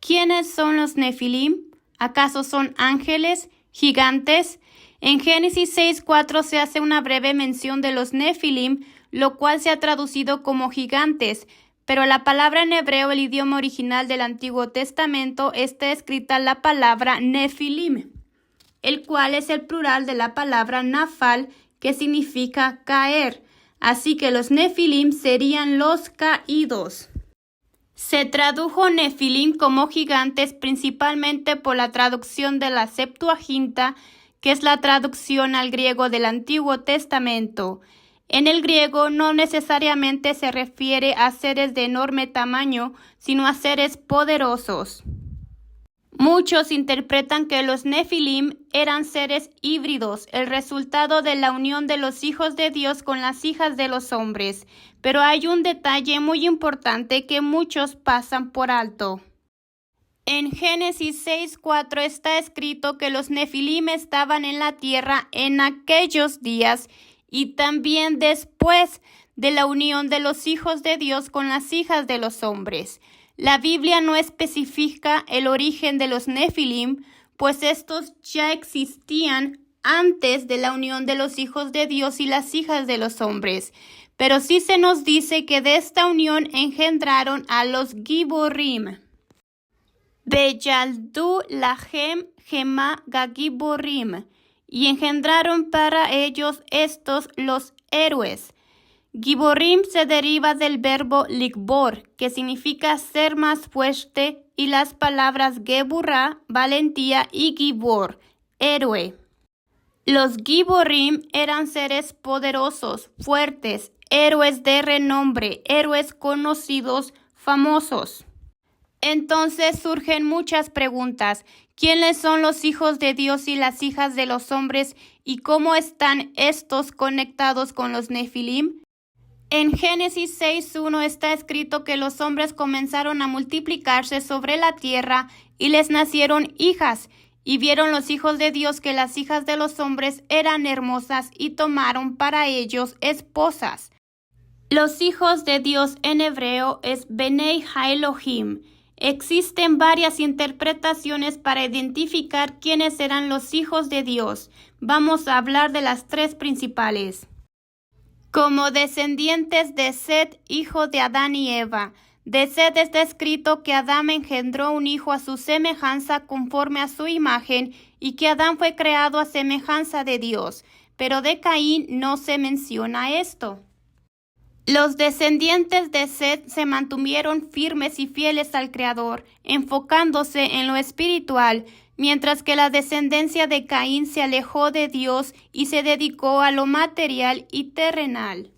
¿Quiénes son los Nefilim? ¿Acaso son ángeles, gigantes? En Génesis 6:4 se hace una breve mención de los Nefilim, lo cual se ha traducido como gigantes, pero la palabra en hebreo, el idioma original del Antiguo Testamento, está escrita la palabra Nefilim, el cual es el plural de la palabra Nafal, que significa caer. Así que los Nefilim serían los caídos. Se tradujo Nefilim como gigantes principalmente por la traducción de la Septuaginta, que es la traducción al griego del Antiguo Testamento. En el griego no necesariamente se refiere a seres de enorme tamaño, sino a seres poderosos. Muchos interpretan que los Nefilim eran seres híbridos, el resultado de la unión de los hijos de Dios con las hijas de los hombres. Pero hay un detalle muy importante que muchos pasan por alto. En Génesis 6:4 está escrito que los Nefilim estaban en la tierra en aquellos días y también después de la unión de los hijos de Dios con las hijas de los hombres. La Biblia no especifica el origen de los Nefilim, pues estos ya existían antes de la unión de los hijos de Dios y las hijas de los hombres. Pero sí se nos dice que de esta unión engendraron a los Giborim. Beyaldu lahem gema gagiborim, y engendraron para ellos estos los héroes. Giborim se deriva del verbo ligbor, que significa ser más fuerte, y las palabras geburá, valentía, y gibor, héroe. Los Giborim eran seres poderosos, fuertes, héroes de renombre, héroes conocidos, famosos. Entonces surgen muchas preguntas. ¿Quiénes son los hijos de Dios y las hijas de los hombres y cómo están estos conectados con los Nefilim? En Génesis 6:1 está escrito que los hombres comenzaron a multiplicarse sobre la tierra y les nacieron hijas, y vieron los hijos de Dios que las hijas de los hombres eran hermosas y tomaron para ellos esposas. Los hijos de Dios en hebreo es Benei Ha-Elohim. Existen varias interpretaciones para identificar quiénes eran los hijos de Dios. Vamos a hablar de las tres principales. Como descendientes de Set, hijo de Adán y Eva. De Set está escrito que Adán engendró un hijo a su semejanza conforme a su imagen y que Adán fue creado a semejanza de Dios. Pero de Caín no se menciona esto. Los descendientes de Set se mantuvieron firmes y fieles al Creador, enfocándose en lo espiritual, mientras que la descendencia de Caín se alejó de Dios y se dedicó a lo material y terrenal.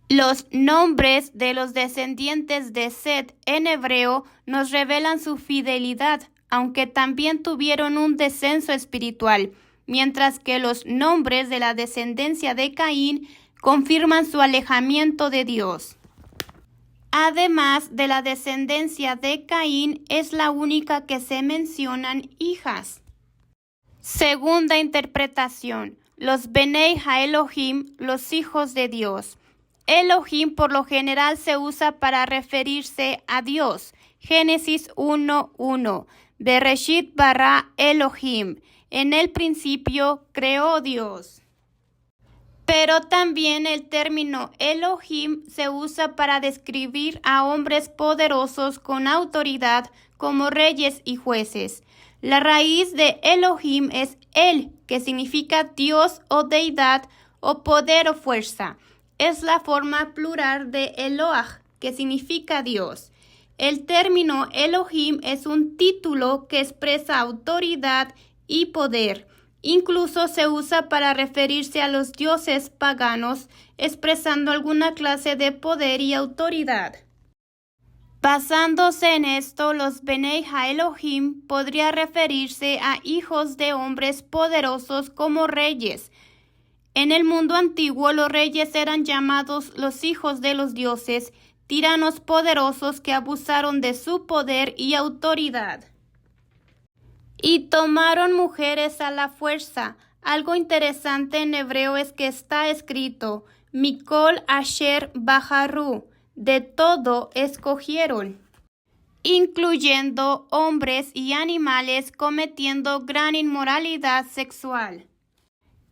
Los nombres de los descendientes de Set en hebreo nos revelan su fidelidad, aunque también tuvieron un descenso espiritual, mientras que los nombres de la descendencia de Caín confirman su alejamiento de Dios. Además de la descendencia de Caín, es la única que se mencionan hijas. Segunda interpretación, los Benei Ha-Elohim, los hijos de Dios. Elohim por lo general se usa para referirse a Dios. Génesis 1:1. Bereshit bara Elohim. En el principio creó Dios. Pero también el término Elohim se usa para describir a hombres poderosos con autoridad como reyes y jueces. La raíz de Elohim es El, que significa Dios o deidad o poder o fuerza. Es la forma plural de Eloah, que significa Dios. El término Elohim es un título que expresa autoridad y poder. Incluso se usa para referirse a los dioses paganos, expresando alguna clase de poder y autoridad. Basándose en esto, los Benei Ha-Elohim podría referirse a hijos de hombres poderosos como reyes. En el mundo antiguo, los reyes eran llamados los hijos de los dioses, tiranos poderosos que abusaron de su poder y autoridad. Y tomaron mujeres a la fuerza. Algo interesante en hebreo es que está escrito, Mikol Asher Baharu, de todo escogieron. incluyendo hombres y animales cometiendo gran inmoralidad sexual.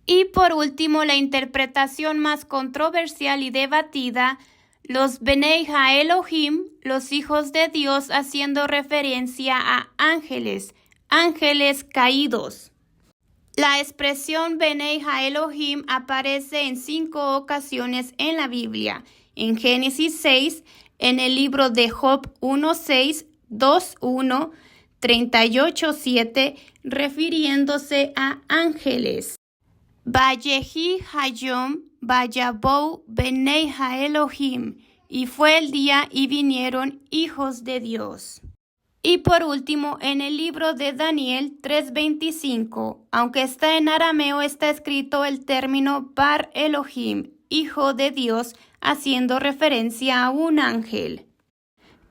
Y por último, la interpretación más controversial y debatida, los Benei Ha-Elohim, los hijos de Dios, haciendo referencia a ángeles, ángeles caídos. La expresión Benei Ha-Elohim aparece en 5 ocasiones en la Biblia, en Génesis 6, en el libro de Job 1:6, 2:1, 38:7, refiriéndose a ángeles. Vayehi Hayom Vayabou Benei Ha-Elohim, y fue el día y vinieron hijos de Dios. Y por último, en el libro de Daniel 3:25, aunque está en arameo, está escrito el término Bar Elohim, hijo de Dios, haciendo referencia a un ángel.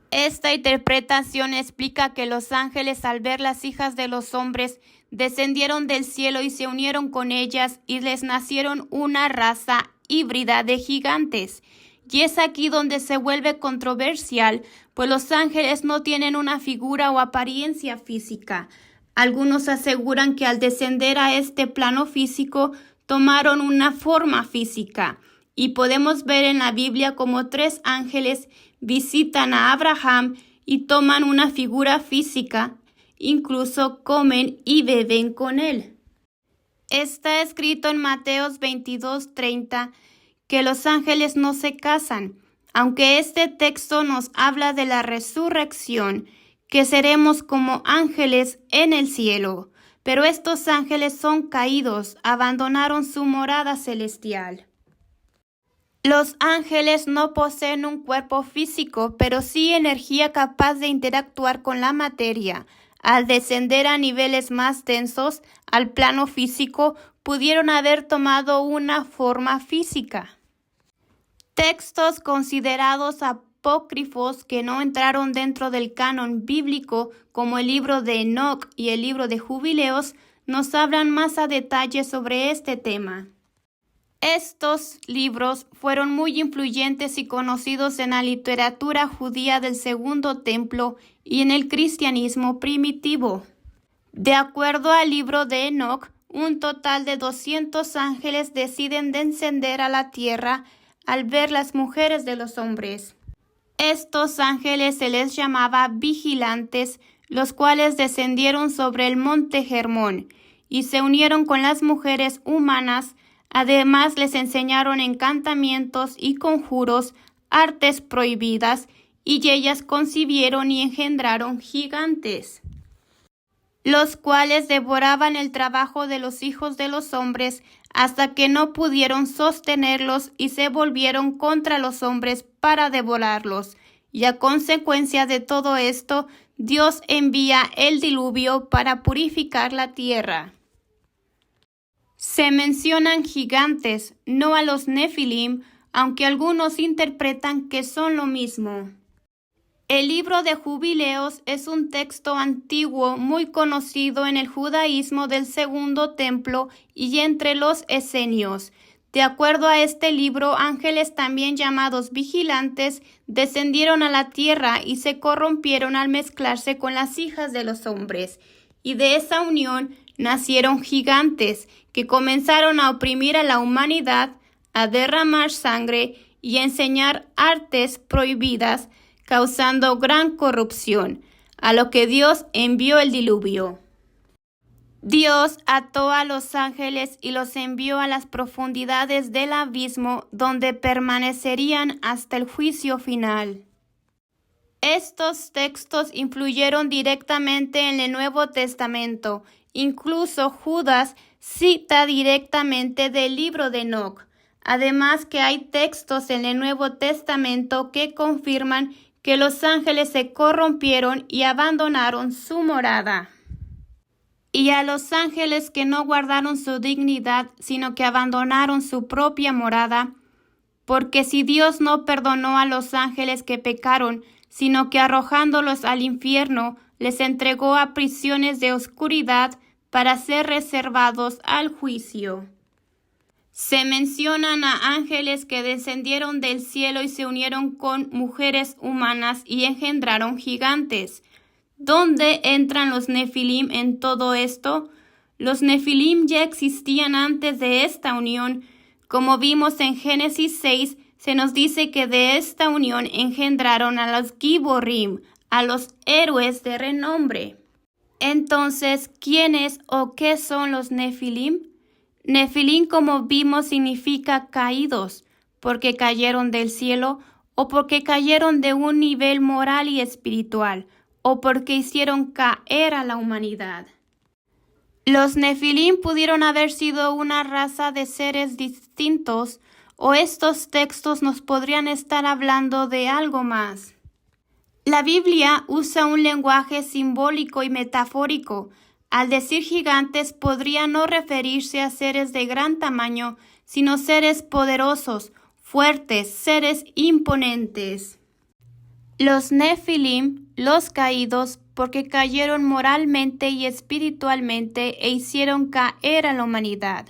Esta interpretación explica que los ángeles, al ver las hijas de los hombres, descendieron del cielo y se unieron con ellas y les nacieron una raza híbrida de gigantes. Y es aquí donde se vuelve controversial, pues los ángeles no tienen una figura o apariencia física. Algunos aseguran que al descender a este plano físico tomaron una forma física. Y podemos ver en la Biblia como 3 ángeles visitan a Abraham y toman una figura física, incluso comen y beben con él. Está escrito en Mateos 22:30 que los ángeles no se casan, aunque este texto nos habla de la resurrección, que seremos como ángeles en el cielo. Pero estos ángeles son caídos, abandonaron su morada celestial. Los ángeles no poseen un cuerpo físico, pero sí energía capaz de interactuar con la materia. Al descender a niveles más densos, al plano físico, pudieron haber tomado una forma física. Textos considerados apócrifos que no entraron dentro del canon bíblico, como el libro de Enoc y el libro de Jubileos, nos hablan más a detalle sobre este tema. Estos libros fueron muy influyentes y conocidos en la literatura judía del Segundo Templo y en el cristianismo primitivo. De acuerdo al libro de Enoc, un total de 200 ángeles deciden descender a la tierra al ver las mujeres de los hombres. Estos ángeles se les llamaba vigilantes, los cuales descendieron sobre el monte Hermón y se unieron con las mujeres humanas. Además, les enseñaron encantamientos y conjuros, artes prohibidas, y ellas concibieron y engendraron gigantes, los cuales devoraban el trabajo de los hijos de los hombres hasta que no pudieron sostenerlos y se volvieron contra los hombres para devorarlos. Y a consecuencia de todo esto, Dios envía el diluvio para purificar la tierra. Se mencionan gigantes, no a los Nefilim, aunque algunos interpretan que son lo mismo. El libro de Jubileos es un texto antiguo muy conocido en el judaísmo del Segundo Templo y entre los esenios. De acuerdo a este libro, ángeles también llamados vigilantes descendieron a la tierra y se corrompieron al mezclarse con las hijas de los hombres. Y de esa unión nacieron gigantes que comenzaron a oprimir a la humanidad, a derramar sangre y a enseñar artes prohibidas, causando gran corrupción, a lo que Dios envió el diluvio. Dios ató a los ángeles y los envió a las profundidades del abismo, donde permanecerían hasta el juicio final. Estos textos influyeron directamente en el Nuevo Testamento. Incluso Judas cita directamente del libro de Enoc. Además que hay textos en el Nuevo Testamento que confirman que los ángeles se corrompieron y abandonaron su morada. Y a los ángeles que no guardaron su dignidad, sino que abandonaron su propia morada, porque si Dios no perdonó a los ángeles que pecaron, sino que arrojándolos al infierno, les entregó a prisiones de oscuridad para ser reservados al juicio. Se mencionan a ángeles que descendieron del cielo y se unieron con mujeres humanas y engendraron gigantes. ¿Dónde entran los Nefilim en todo esto? Los Nefilim ya existían antes de esta unión. Como vimos en Génesis 6, se nos dice que de esta unión engendraron a los Giborim, a los héroes de renombre. Entonces, ¿quiénes o qué son los Nefilim? Nefilim, como vimos, significa caídos, porque cayeron del cielo, o porque cayeron de un nivel moral y espiritual, o porque hicieron caer a la humanidad. Los Nefilim pudieron haber sido una raza de seres distintos, o estos textos nos podrían estar hablando de algo más. La Biblia usa un lenguaje simbólico y metafórico. Al decir gigantes podría no referirse a seres de gran tamaño, sino seres poderosos, fuertes, seres imponentes. Los Nefilim, los caídos, porque cayeron moralmente y espiritualmente e hicieron caer a la humanidad.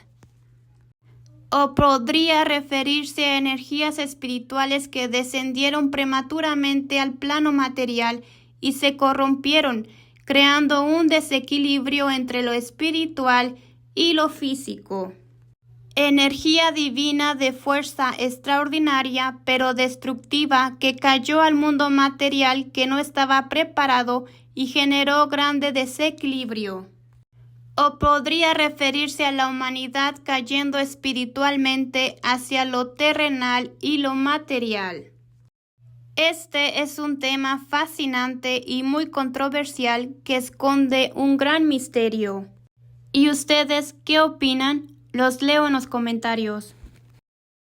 O podría referirse a energías espirituales que descendieron prematuramente al plano material y se corrompieron, creando un desequilibrio entre lo espiritual y lo físico. Energía divina de fuerza extraordinaria pero destructiva que cayó al mundo material que no estaba preparado y generó grande desequilibrio. O podría referirse a la humanidad cayendo espiritualmente hacia lo terrenal y lo material. Este es un tema fascinante y muy controversial que esconde un gran misterio. ¿Y ustedes qué opinan? Los leo en los comentarios.